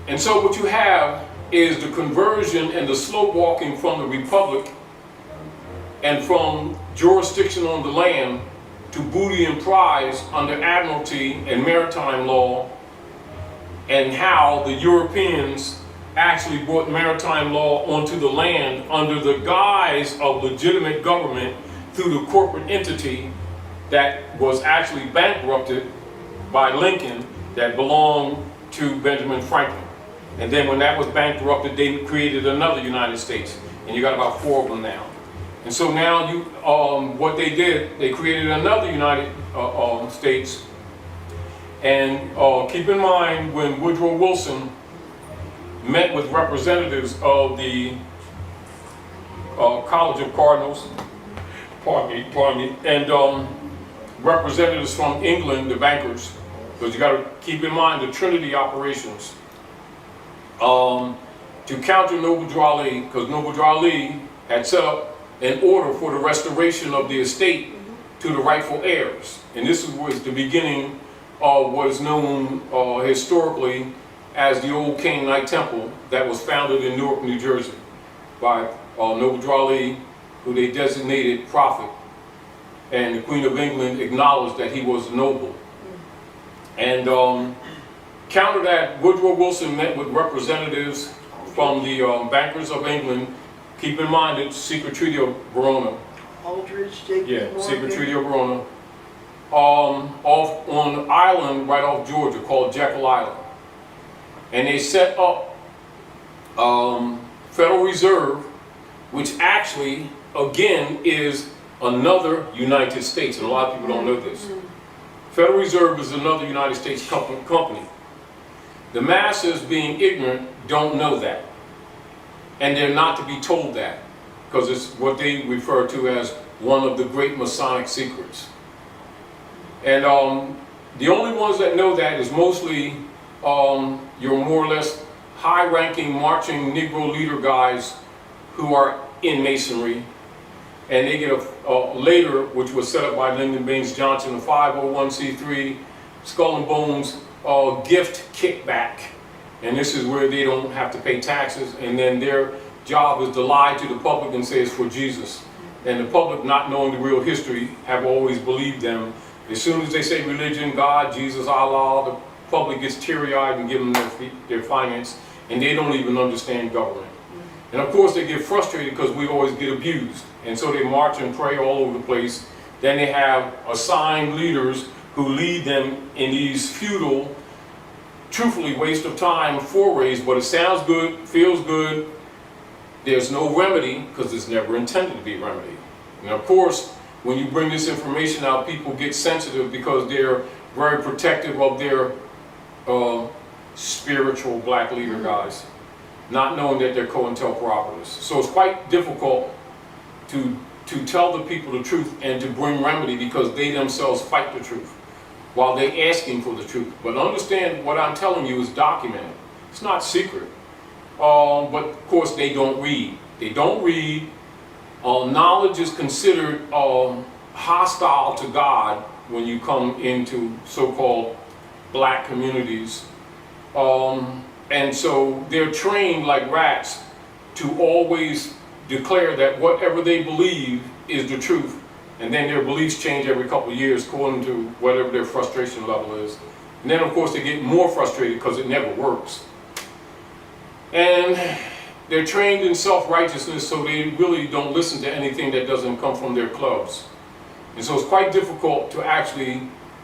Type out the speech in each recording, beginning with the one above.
And so what you have is the conversion and the slow walking from the republic and from jurisdiction on the land to booty and prize under admiralty and maritime law, and how the Europeans actually brought maritime law onto the land under the guise of legitimate government through the corporate entity that was actually bankrupted by Lincoln, that belonged to Benjamin Franklin. And then when that was bankrupted, they created another United States, and you got about 4 of them now. And so now you, what they did, they created another United States. And keep in mind, when Woodrow Wilson met with representatives of the College of Cardinals, pardon me, and representatives from England, the bankers, because you got to keep in mind the Trinity operations, to counter Noble Drew Ali, because Noble Drew Ali had set up an order for the restoration of the estate to the rightful heirs. And this was the beginning of what is known historically as the old Canaanite temple that was founded in Newark, New Jersey by Noble Drew Ali, who they designated prophet. And the Queen of England acknowledged that he was noble. And counter that, Woodrow Wilson met with representatives from the bankers of England. Keep in mind it's Secret Treaty of Verona. Aldridge, Jacob Morgan. Secret Treaty of Verona. Off on an island right off Georgia called Jekyll Island. And they set up Federal Reserve, which actually, again, is another United States, and a lot of people don't know this. Federal Reserve is another United States company. The masses, being ignorant, don't know that. And they're not to be told that, because it's what they refer to as one of the great Masonic secrets. And the only ones that know that is mostly your more or less high-ranking marching Negro leader guys who are in Masonry. And they get a later, which was set up by Lyndon Baines Johnson, a 501c3 Skull and Bones gift kickback. And this is where they don't have to pay taxes, and then their job is to lie to the public and say it's for Jesus. And the public, not knowing the real history, have always believed them. As soon as they say religion, God, Jesus, Allah, the public gets teary-eyed and give them their finance, and they don't even understand government. And of course they get frustrated because we always get abused. And so they march and pray all over the place. Then they have assigned leaders who lead them in these feudal, truthfully waste of time forays, but it sounds good, feels good. There's no remedy because it's never intended to be a remedy. And of course, when you bring this information out, people get sensitive because they're very protective of their spiritual black leader guys, not knowing that they're COINTELPROPERTIsts. So it's quite difficult to tell the people the truth and to bring remedy because they themselves fight the truth while they're asking for the truth. But understand what I'm telling you is documented. It's not secret. But of course they don't read. They don't read. Knowledge is considered hostile to God when you come into so-called black communities. And so they're trained like rats to always declare that whatever they believe is the truth. And then their beliefs change every couple of years according to whatever their frustration level is. And then of course they get more frustrated because it never works. And they're trained in self-righteousness, so they really don't listen to anything that doesn't come from their clubs. And so it's quite difficult to actually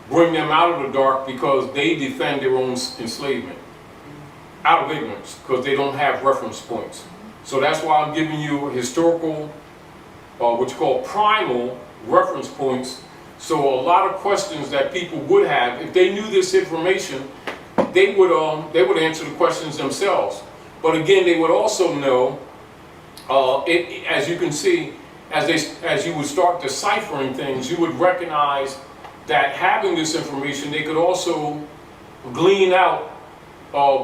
bring them out of the dark because they defend their own enslavement out of ignorance because they don't have reference points. So that's why I'm giving you historical, what you call primal reference points. So a lot of questions that people would have, if they knew this information, they would answer the questions themselves. But again, they would also know, as you can see, as you would start deciphering things, you would recognize that having this information, they could also glean out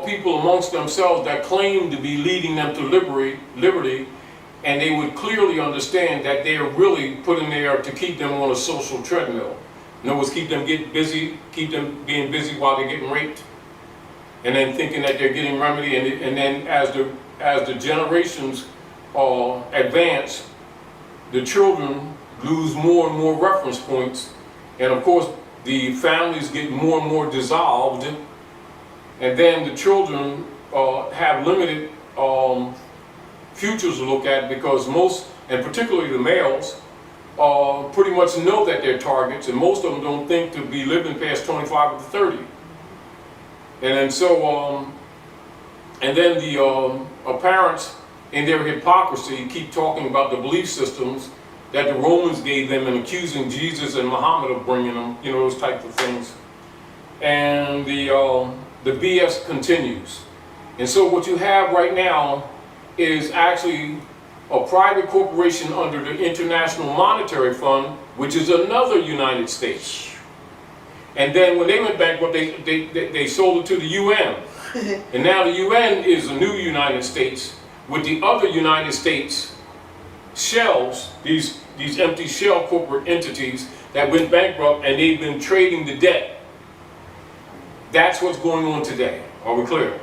people amongst themselves that claim to be leading them to liberty, and they would clearly understand that they are really put in there to keep them on a social treadmill. In other words, keep them getting busy, keep them being busy while they're getting raped. and then thinking that they're getting remedy, and then as the generations advance, the children lose more and more reference points, and of course the families get more and more dissolved, and then the children have limited futures to look at, because most, and particularly the males, pretty much know that they're targets, and most of them don't think to be living past 25 to 30. And then so, and then the parents, in their hypocrisy, keep talking about the belief systems that the Romans gave them and accusing Jesus and Muhammad of bringing them, you know, those types of things. And the BS continues. And so what you have right now is actually a private corporation under the International Monetary Fund, which is another United States. And then when they went bankrupt, they sold it to the UN. And now the UN is a new United States with the other United States shells, these empty shell corporate entities that went bankrupt, and they've been trading the debt. That's what's going on today. Are we clear?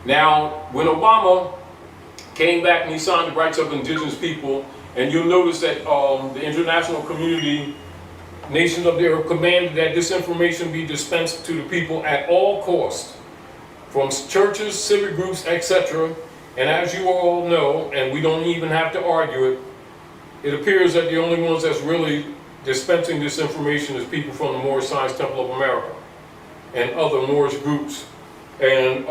Now, when Obama came back and he signed the rights of indigenous people, and you'll notice that the international community, nations up there, have commanded that this information be dispensed to the people at all costs, from churches, civic groups, etc. And as you all know, and we don't even have to argue it, it appears that the only ones that's really dispensing this information is people from the Moorish Science Temple of America and other Moorish groups and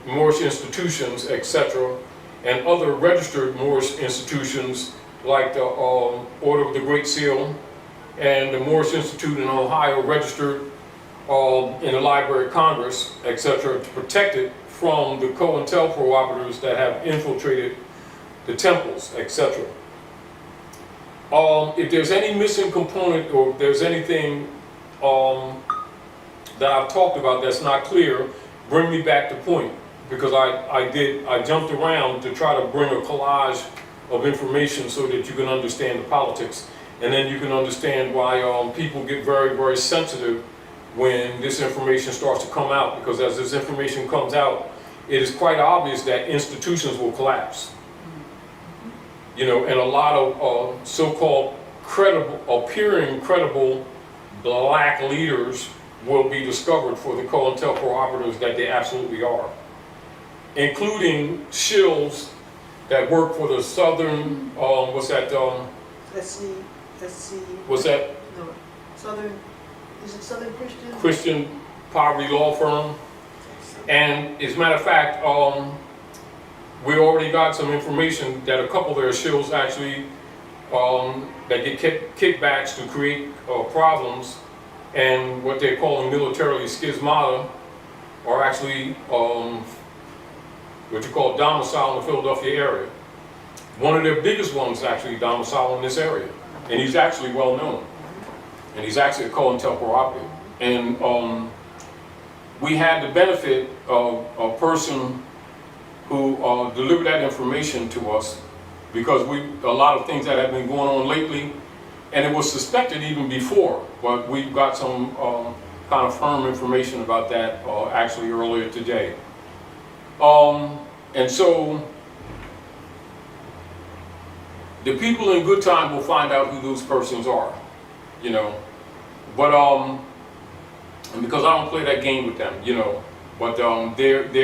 Moorish institutions, etc., and other registered Moorish institutions like the Order of the Great Seal and the Moorish Institute in Ohio, registered in the Library of Congress, etc., to protect it from the COINTELPRO operatives that have infiltrated the temples, etc. If there's any missing component, or if there's anything that I've talked about that's not clear, bring me back to point, because I jumped around to try to bring a collage of information so that you can understand the politics, and then you can understand why people get very, very sensitive when this information starts to come out, because as this information comes out, it is quite obvious that institutions will collapse. You know, and a lot of so-called appearing credible black leaders will be discovered for the COINTELPRO operatives that they absolutely are, including shills that work for the Southern, what's that? Let's see. What's that? No, Southern, is it Southern Christian? Christian poverty law firm. And as a matter of fact, we already got some information that a couple of their shills actually that get kickbacks to create problems, and what they're calling militarily schismata are actually what you call domicile in the Philadelphia area. One of their biggest ones actually domicile in this area, and he's actually well known, and he's actually a COINTELPRO operative. And we had the benefit of a person who delivered that information to us, because a lot of things that have been going on lately, and it was suspected even before, but we've got some kind of firm information about that actually earlier today. And so the people in good time will find out who those persons are, you know, but and because I don't play that game with them, you know, but they're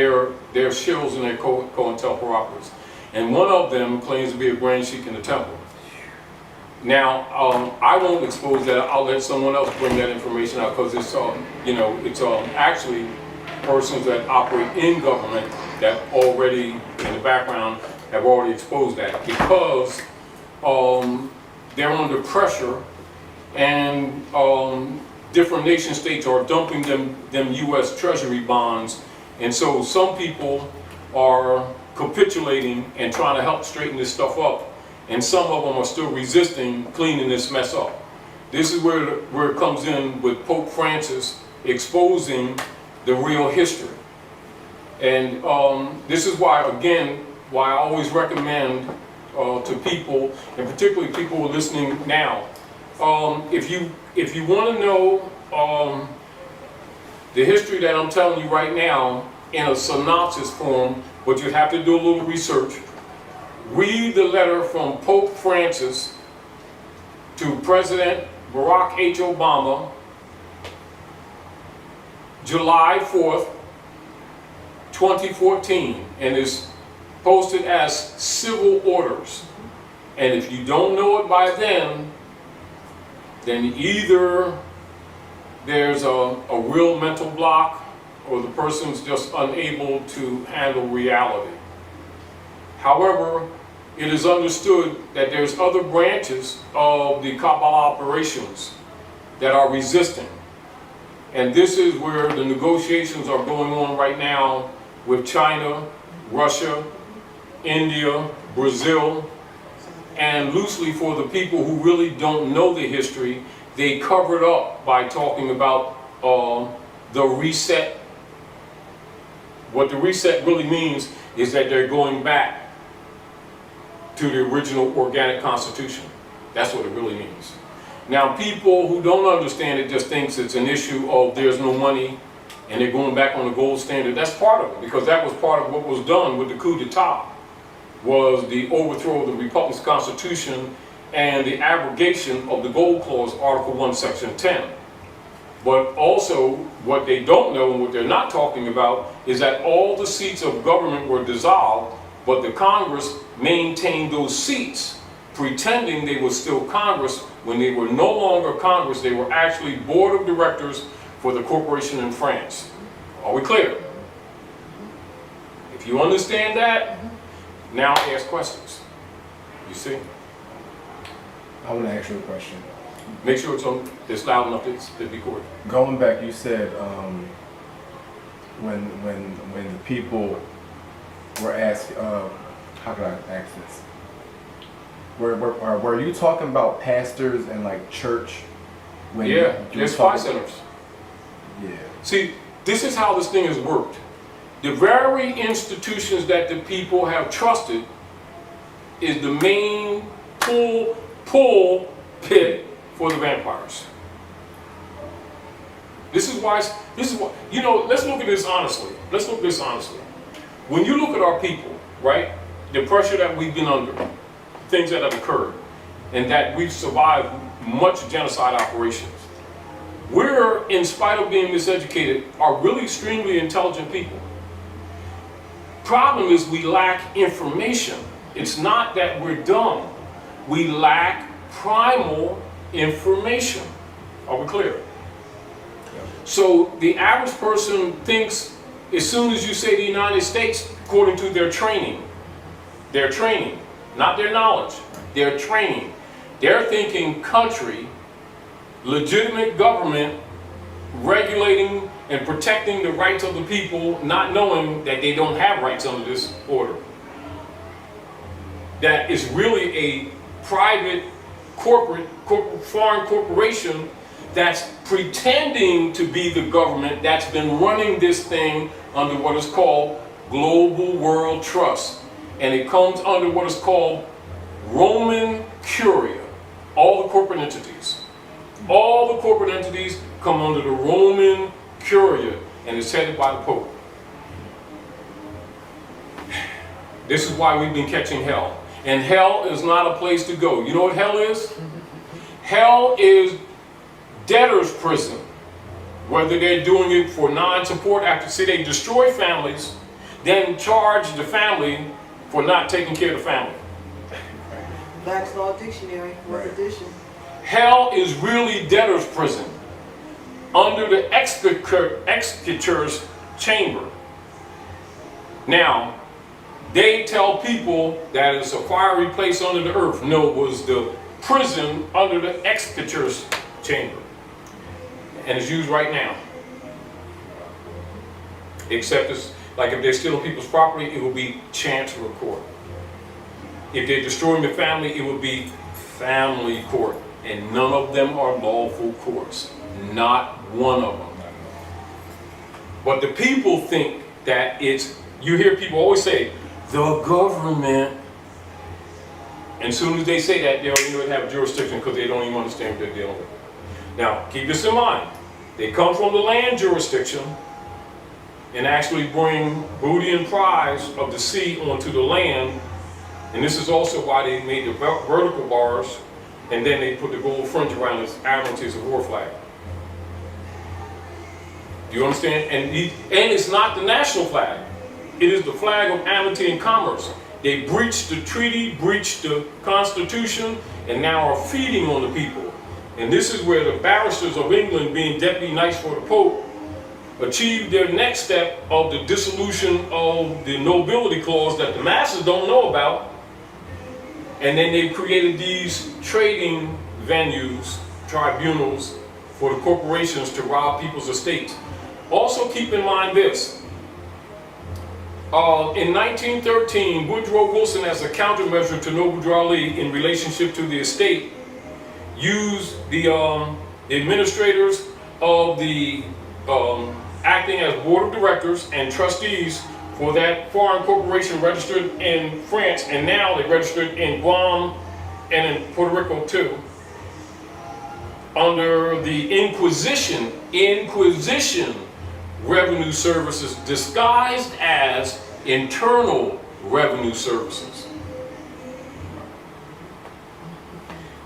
shills and they're COINTELPRO operatives. And one of them claims to be a Grand Sheik in the temple. Now, I won't expose that. I'll let someone else bring that information out, because it's, you know, it's actually persons that operate in government that already, in the background, have already exposed that, because they're under pressure, and different nation states are dumping them U.S. Treasury bonds, and so some people are capitulating and trying to help straighten this stuff up, and some of them are still resisting cleaning this mess up. This is where it comes in with Pope Francis exposing the real history. And this is why, again, why I always recommend to people, and particularly people who are listening now, if you want to know the history that I'm telling you right now in a synopsis form, but you have to do a little research. Read the letter from Pope Francis to President Barack H. Obama, July 4th, 2014, and is posted as civil orders. And if you don't know it by then either there's a real mental block or the person's just unable to handle reality. However, it is understood that there's other branches of the Kabbalah operations that are resisting. And this is where the negotiations are going on right now with China, Russia, India, Brazil, and loosely for the people who really don't know the history, they cover it up by talking about the reset. What the reset really means is that they're going back to the original organic constitution. That's what it really means. Now, people who don't understand it just thinks it's an issue of there's no money and they're going back on the gold standard. That's part of it, because that was part of what was done with the coup d'etat, was the overthrow of the Republic's constitution and the abrogation of the gold clause, Article 1, Section 10. But also, what they don't know and what they're not talking about is that all the seats of government were dissolved, but the Congress maintained those seats, pretending they were still Congress when they were no longer Congress. They were actually board of directors for the corporation in France. Are we clear? If you understand that, now ask questions. You see? I want to ask you a question. Make sure it's loud enough to be recorded. Going back, you said when the people were asked, how could I ask this? Were you talking about pastors and like church? When Yeah, you there's talking- spy centers. Yeah. See, this is how this thing has worked. The very institutions that the people have trusted is the main pull pit for the vampires. This is why, you know, let's look at this honestly. Let's look at this honestly. When you look at our people, right, the pressure that we've been under, things that have occurred, and that we've survived much genocide operations, we're, in spite of being miseducated, are really extremely intelligent people. Problem is we lack information. It's not that we're dumb. We lack primal information. Are we clear? So the average person thinks, as soon as you say the United States, according to their training, not their knowledge, their training, they're thinking country, legitimate government, regulating and protecting the rights of the people, not knowing that they don't have rights under this order. That is really a private, corporate foreign corporation that's pretending to be the government that's been running this thing under what is called Global World Trust. And it comes under what is called Roman Curia. All the corporate entities. All the corporate entities come under the Roman Curia, and it's headed by the Pope. This is why we've been catching hell. And hell is not a place to go. You know what hell is? Hell is debtor's prison. Whether they're doing it for non-support after, say they destroy families, then charge the family for not taking care of the family. Black's Law Dictionary, fourth edition. Hell is really debtor's prison under the executor's chamber. Now, they tell people that it's a fiery place under the earth. No, it was the prison under the executor's chamber. And it's used right now. Except it's like if they're stealing people's property, it will be chancery court. If they're destroying the family, it would be family court. And none of them are lawful courts. Not one of them. But the people think that it's, you hear people always say, the government. And as soon as they say that, they don't even have jurisdiction because they don't even understand what they're dealing with. Now, keep this in mind. They come from the land jurisdiction and actually bring booty and prize of the sea onto the land. And this is also why they made the vertical bars, and then they put the gold fringe around this admiralty as a war flag. Do you understand? And it's not the national flag. It is the flag of amity and commerce. They breached the treaty, breached the Constitution, and now are feeding on the people. And this is where the barristers of England, being deputy knights for the Pope, achieved their next step of the dissolution of the nobility clause that the masses don't know about. And then they created these trading venues, tribunals, for the corporations to rob people's estates. Also keep in mind this. In 1913, Woodrow Wilson, as a countermeasure to Noble Drew Ali in relationship to the estate, used the administrators of the acting as board of directors and trustees for that foreign corporation registered in France, and now they registered in Guam and in Puerto Rico too, under the Inquisition Revenue Services, disguised as Internal Revenue Services,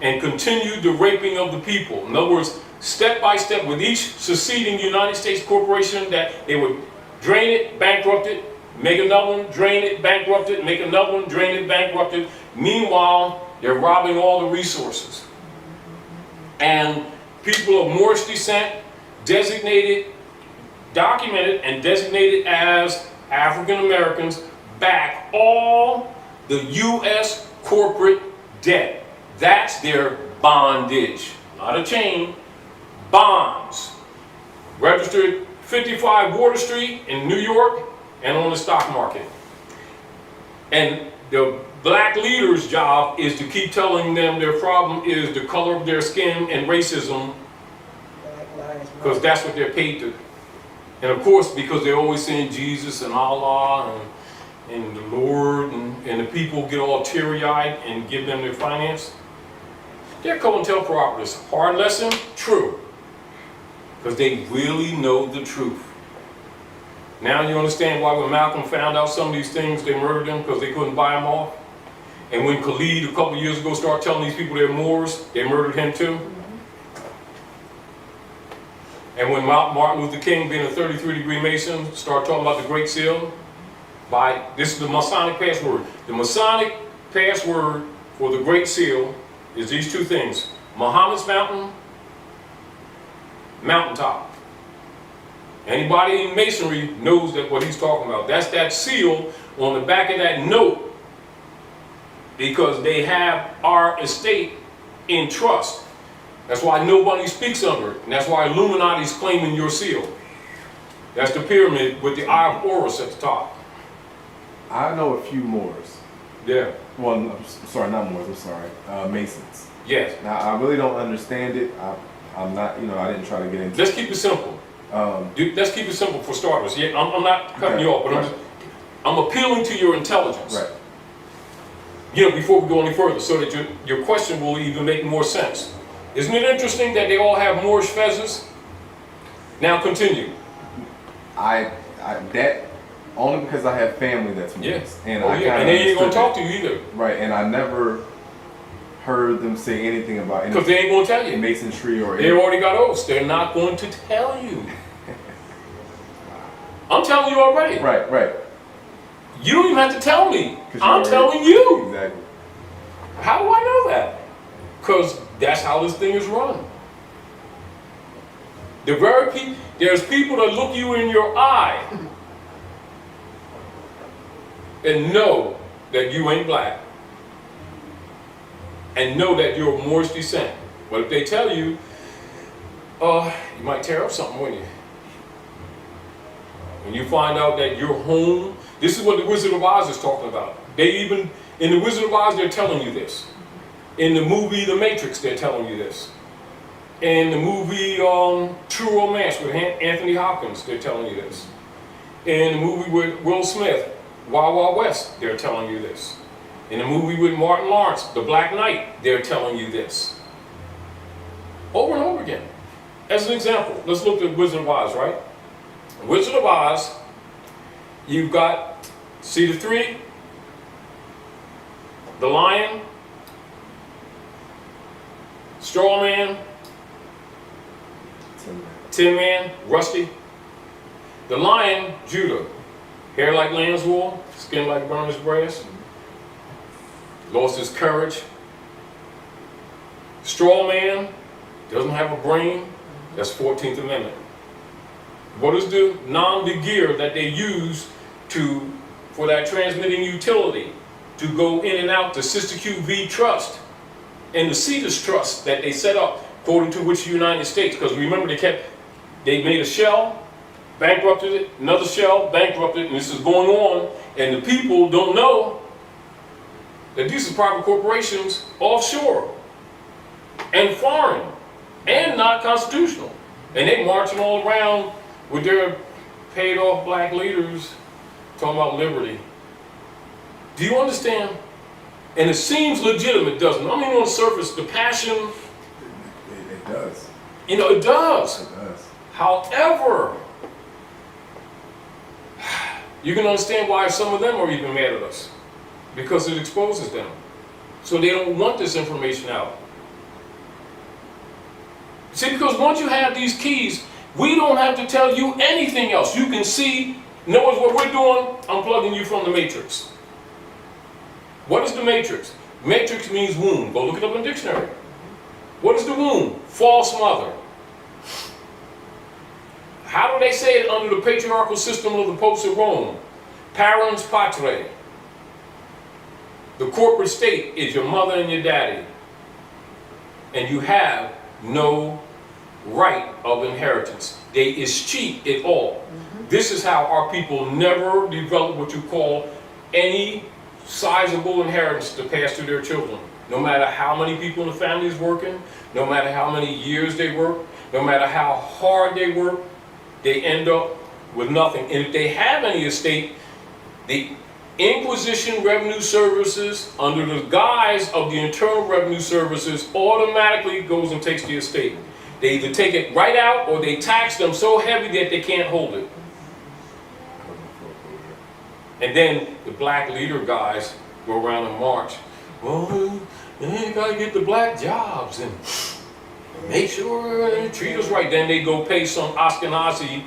and continued the raping of the people. In other words, step by step, with each succeeding United States corporation, that they would drain it, bankrupt it, make another one, drain it, bankrupt it, make another one, drain it, bankrupt it. Meanwhile, they're robbing all the resources. And people of Moorish descent, documented and designated as African Americans, back all the U.S. corporate debt. That's their bondage, not a chain. Bonds, registered 55 Water Street in New York and on the stock market. And the black leader's job is to keep telling them their problem is the color of their skin and racism, because that's what they're paid to. And of course, because they're always saying Jesus and Allah and the Lord, and the people get all teary-eyed and give them their finance. They're COINTELPRO-operatives. Hard lesson? True. Because they really know the truth. Now you understand why when Malcolm found out some of these things, they murdered him because they couldn't buy them off. And when Khalid a couple of years ago started telling these people they're Moors, they murdered him too. And when Martin Luther King, being a 33-degree Mason, started talking about the Great Seal, this is the Masonic password. The Masonic password for the Great Seal is these two things: Muhammad's mountain, mountaintop. Anybody in Masonry knows that what he's talking about. That's that seal on the back of that note, because they have our estate in trust. That's why nobody speaks under it, and that's why Illuminati's claiming your seal. That's the pyramid with the Eye of Horus at the top. I know a few Moors. Yeah. Well, I'm sorry, not Moors, I'm sorry. Masons. Yes. Now, I really don't understand it. I'm not, I didn't try to get into it. Let's keep it simple. Let's keep it simple for starters. Yeah, I'm not cutting you off, but I'm appealing to your intelligence. Right. Before we go any further, so that your question will even make more sense. Isn't it interesting that they all have Moorish fezzes? Now continue. That only because I have family that's Moors. Yes. And and they ain't gonna talk to you either. Right, and I never heard them say anything about because they ain't gonna tell you. Masonry or they already got oaths. They're not going to tell you. I'm telling you already. Right. You don't even have to tell me. I'm telling you. Exactly. How do I know that? Because that's how this thing is run. There's people that look you in your eye and know that you ain't black, and know that you're of Moorish descent. But if they tell you, you might tear up something, wouldn't you? When you find out that your home, this is what the Wizard of Oz is talking about. In the Wizard of Oz, they're telling you this. In the movie The Matrix, they're telling you this. In the movie True Romance with Anthony Hopkins, they're telling you this. In the movie with Will Smith, Wild Wild West, they're telling you this. In the movie with Martin Lawrence, The Black Knight, they're telling you this. Over and over again. as an example, let's look at Wizard of Oz, right? Wizard of Oz, you've got, see the three? The lion, straw man, tin man, Rusty. The lion, Judah, hair like lamb's wool, skin like burnished brass, lost his courage. Straw man, doesn't have a brain, that's 14th Amendment. What is the non-begear that they use for that transmitting utility to go in and out, the Sister QV trust and the Cetus trust that they set up, according to which the United States, because remember they made a shell, bankrupted it, another shell, bankrupted it, and this is going on, and the people don't know that these are private corporations offshore and foreign and not constitutional. And they marching all around with their paid off black leaders talking about liberty. Do you understand? And it seems legitimate, doesn't it? I mean, on the surface, the passion. It does. You know, it does. It does. However, you can understand why some of them are even mad at us. Because it exposes them. So they don't want this information out. See, because once you have these keys, we don't have to tell you anything else. You can see, notice what we're doing, unplugging you from the matrix. What is the matrix? Matrix means womb. Go look it up in the dictionary. What is the womb? False mother. How do they say it under the patriarchal system of the popes of Rome? Parens patriae. The corporate state is your mother and your daddy. And you have no right of inheritance. They escheat it all. This is how our people never develop what you call any sizable inheritance to pass to their children. No matter how many people in the family is working, no matter how many years they work, no matter how hard they work, they end up with nothing. And if they have any estate, the Inquisition Revenue Services, under the guise of the Internal Revenue Services, automatically goes and takes the estate. They either take it right out or they tax them so heavy that they can't hold it. And then the black leader guys go around and march. Well, you gotta get the black jobs and make sure they treat us right. Then they go pay some Ashkenazi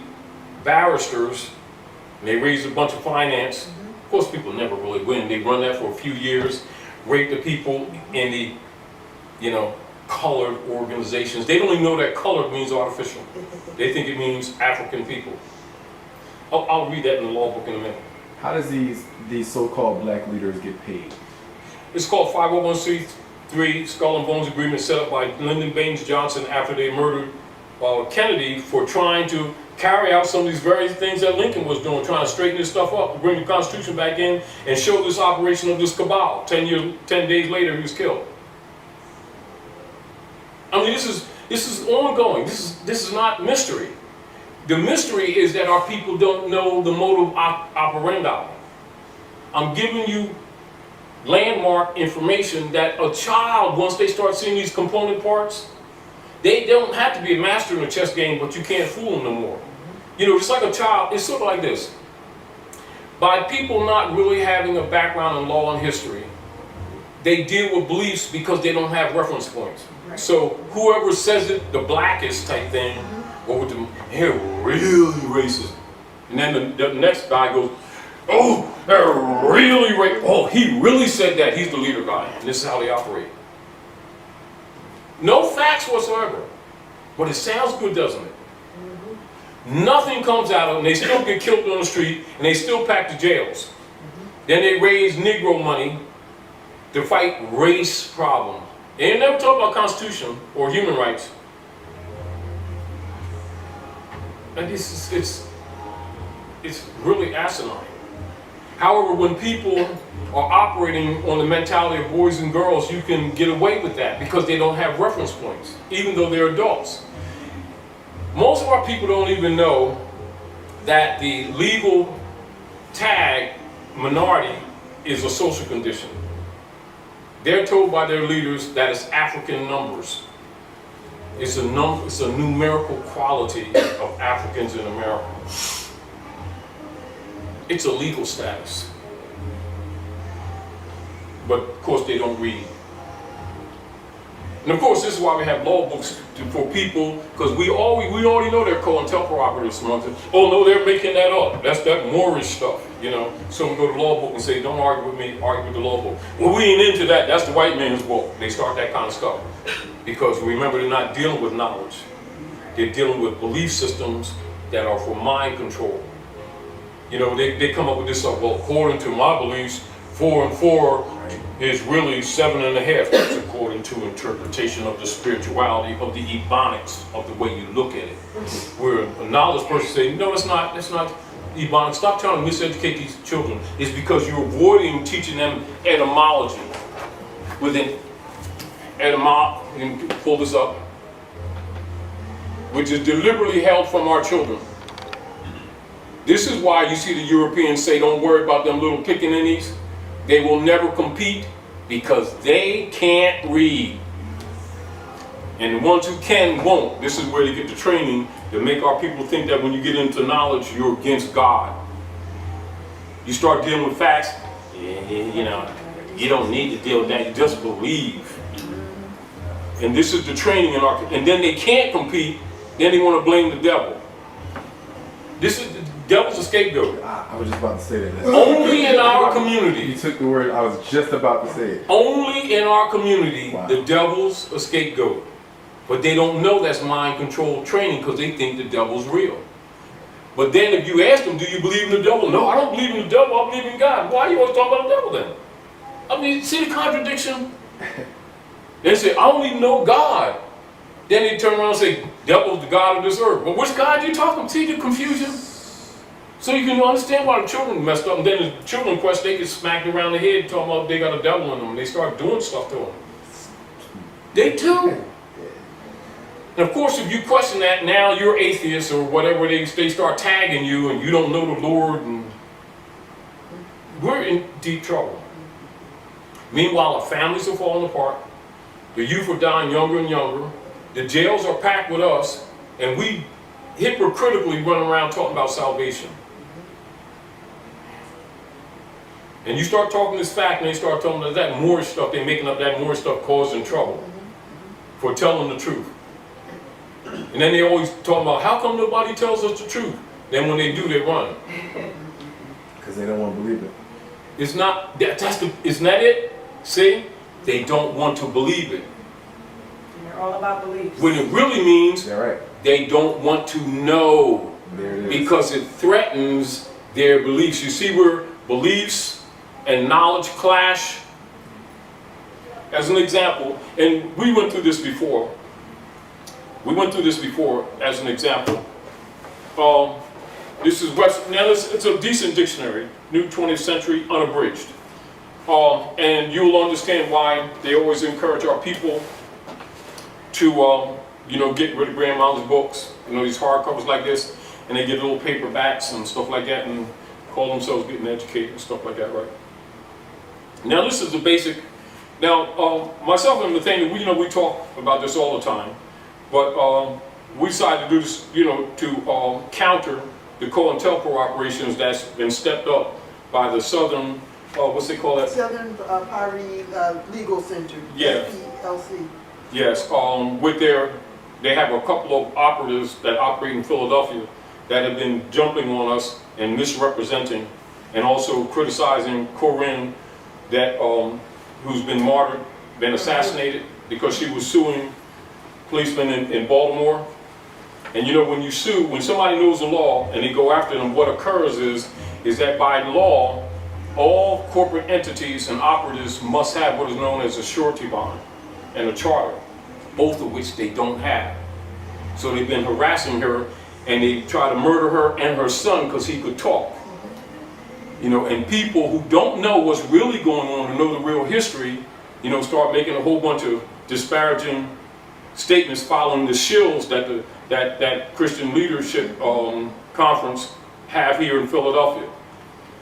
barristers and they raise a bunch of finance. Of course, people never really win. They run that for a few years, rape the people in the, colored organizations. They don't even know that colored means artificial. They think it means African people. I'll read that in the law book in a minute. How does these so-called black leaders get paid? It's called 501c3 Skull and Bones Agreement, set up by Lyndon Baines Johnson after they murdered Kennedy for trying to carry out some of these very things that Lincoln was doing, trying to straighten this stuff up, bring the Constitution back in, and show this operation of this cabal. 10 days later, he was killed. I mean, this is ongoing. This is not mystery. The mystery is that our people don't know the modus operandi. I'm giving you landmark information that a child, once they start seeing these component parts, they don't have to be a master in a chess game, but you can't fool them no more. Just like a child, it's sort of like this. By people not really having a background in law and history, they deal with beliefs because they don't have reference points. Right. So whoever says it, the blackest type thing, or with the, they're really racist. And then the next guy goes, oh, they're really racist. Oh, he really said that. He's the leader guy. And this is how they operate. No facts whatsoever. But it sounds good, doesn't it? Nothing comes out of them. They still get killed on the street, and they still pack the jails. Then they raise Negro money to fight race problems. They never talk about Constitution or human rights. And it's really asinine. However, when people are operating on the mentality of boys and girls, you can get away with that because they don't have reference points, even though they're adults. Most of our people don't even know that the legal tag minority is a social condition. They're told by their leaders that it's African numbers. It's a numerical quality of Africans in America. It's a legal status. But of course they don't read. And of course this is why we have law books for people, because we already know they're COINTELPRO operatives. Oh no, they're making that up. That's that Moorish stuff, you know. So we go to the law book and say, don't argue with me, argue with the law book. Well, we ain't into that. That's the white man's book. They start that kind of stuff. Because remember, they're not dealing with knowledge. They're dealing with belief systems that are for mind control. You know, they come up with this stuff, well, according to my beliefs, 4 and 4 is really 7.5. That's according to interpretation of the spirituality of the Ebonics, of the way you look at it. Where a knowledge person say, no, that's not Ebonics. Stop trying to miseducate these children. It's because you're avoiding teaching them etymology. Within etymology, you can pull this up, which is deliberately held from our children. This is why you see the Europeans say, don't worry about them little pickaninnies. They will never compete because they can't read. And the ones who can won't. This is where they get the training to make our people think that when you get into knowledge, you're against God. You start dealing with facts, you know, you don't need to deal with that, you just believe. And this is the training in our, and then they can't compete, then they want to blame the devil. This is the devil's a scapegoat. I was just about to say that. Only in our community. You took the word, I was just about to say it. Only in our community, Wow. The devil's a scapegoat. But they don't know that's mind control training because they think the devil's real. But then if you ask them, do you believe in the devil? No, I don't believe in the devil, I believe in God. Why are you always talking about the devil then? I mean, see the contradiction? They say, I only know God. Then they turn around and say, devil's the God of this earth. Well, which God are you talking? See the confusion? So you can understand why the children messed up. And then the children, of course, they get smacked around the head talking about they got a devil in them. And they start doing stuff to them. They do. And of course, if you question that, now you're atheist or whatever, they start tagging you and you don't know the Lord. And we're in deep trouble. Meanwhile, our families are falling apart. The youth are dying younger and younger. The jails are packed with us. And we hypocritically run around talking about salvation. And you start talking this fact and they start telling us that Moorish stuff, they're making up that Moorish stuff causing trouble for telling the truth. And then they always talk about, how come nobody tells us the truth? Then when they do, they run. Because they don't want to believe it. It's not, isn't that it? See? They don't want to believe it. And they're all about beliefs. When it really means, Yeah, right. they don't want to know. There it is. Because it threatens their beliefs. You see where beliefs and knowledge clash? As an example, and we went through this before. As an example. This is now it's a decent dictionary, New 20th Century, unabridged. And you'll understand why they always encourage our people to, get rid of grandmother's books, these hardcovers like this, and they get little paperbacks and stuff like that, and call themselves getting educated and stuff like that, right? Now this is the basic. Now myself and Nathaniel, we talk about this all the time, but we decided to do this, to counter the COINTELPRO operations that's been stepped up by the Southern, what's they call that? Southern Poverty Legal Center, Yeah. SPLC. Yes, they have a couple of operatives that operate in Philadelphia that have been jumping on us and misrepresenting and also criticizing Corinne that who's been martyred, been assassinated because she was suing policemen in Baltimore. And when you sue, when somebody knows the law and they go after them, what occurs is that by law, all corporate entities and operatives must have what is known as a surety bond and a charter, both of which they don't have. So they've been harassing her and they try to murder her and her son because he could talk. And people who don't know what's really going on to know the real history, start making a whole bunch of disparaging statements following the shills that Christian Leadership Conference have here in Philadelphia.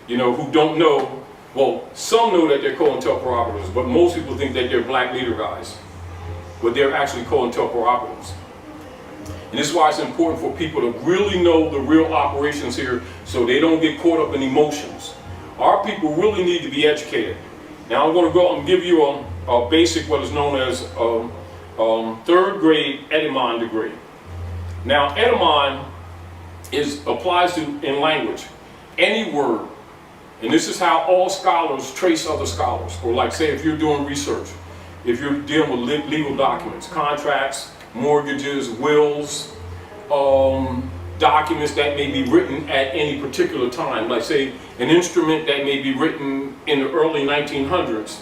Who don't know, well, some know that they're COINTELPRO operatives, but most people think that they're black leader guys. But they're actually COINTELPRO operatives. And this is why it's important for people to really know the real operations here so they don't get caught up in emotions. Our people really need to be educated. Now I'm going to go and give you a basic, what is known as third grade etymon degree. Now etymon applies to in language, any word. And this is how all scholars trace other scholars. Or like say if you're doing research, if you're dealing with legal documents, contracts, mortgages, wills, documents that may be written at any particular time. Like say an instrument that may be written in the early 1900s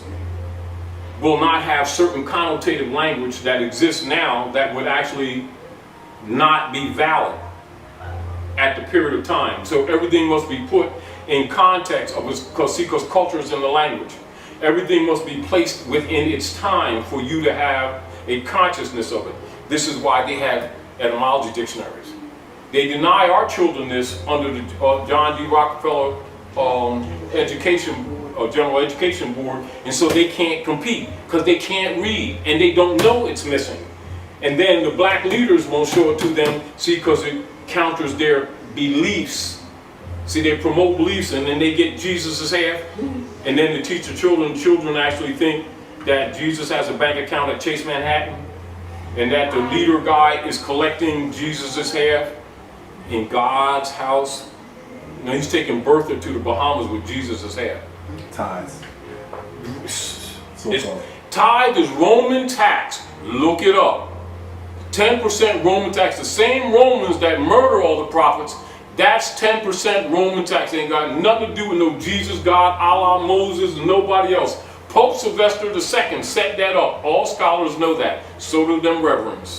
will not have certain connotative language that exists now that would actually not be valid at the period of time. So everything must be put in context of because culture is in the language. Everything must be placed within its time for you to have a consciousness of it. This is why they have etymology dictionaries. They deny our children this under the John D. Rockefeller General Education Board, and so they can't compete because they can't read and they don't know it's missing. And then the black leaders won't show it to them, see, because it counters their beliefs. See, they promote beliefs and then they get Jesus' half, and then to teach the children actually think that Jesus has a bank account at Chase Manhattan and that the leader guy is collecting Jesus' half in God's house. You know, he's taking Bertha to the Bahamas with Jesus' half. Tithes. Tithe is Roman tax. Look it up. 10% Roman tax. The same Romans that murder all the prophets, that's 10% Roman tax. Ain't got nothing to do with no Jesus, God, Allah, Moses, and nobody else. Pope Sylvester II set that up. All scholars know that. So do them reverends.